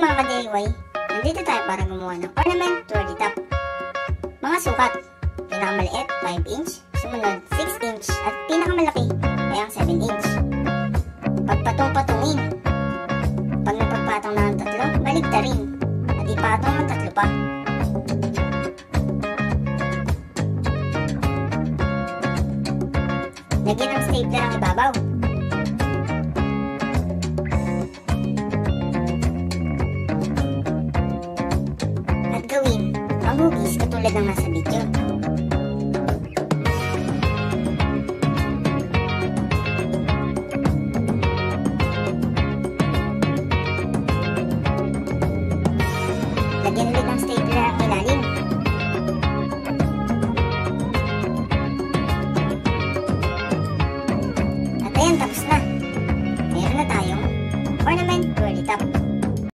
mga ka-DIY, nandito tayo para gumawa ng ornament twirly top. Mga sukat, pinakamaliit 5 inch, sumunod 6 inch, at pinakamalaki ay ang 7 inch. Pagpatong-patungin. Pag napagpatong na ang tatlo, baligtarin at ipatong ang tatlo pa. Lagyan ng stapler ang ibabaw. At gawin ang hugis katulad ng nasa video.